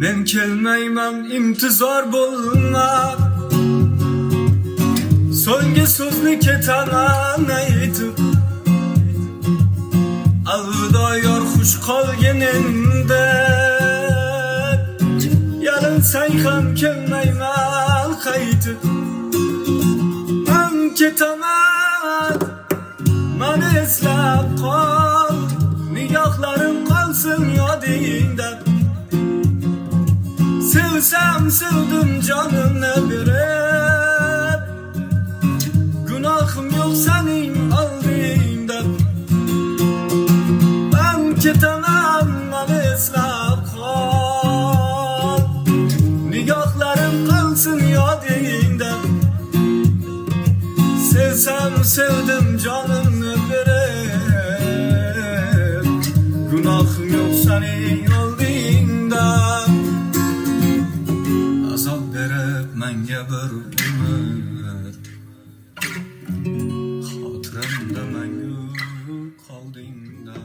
Men kelmeyman imtizor bo'lma. So'nggi so'zni ketaman aytib, alvido yor xush qolganingda. Yalinsang ham kelmayman qaytib. Men ketaman, meni eslab qol, nigohlarim qolsin yodingda. Sevsam sevdim jonimni berib, gunohim yo'q sening oldingda. Men ketaman, meni eslab qol, nigohlarim qolsin yodingda. Sevsam sevdim jonimni berib, gunohim yo'q sening oldingda. Azob berib menga bir umr, xotiramda mangu qoldingda.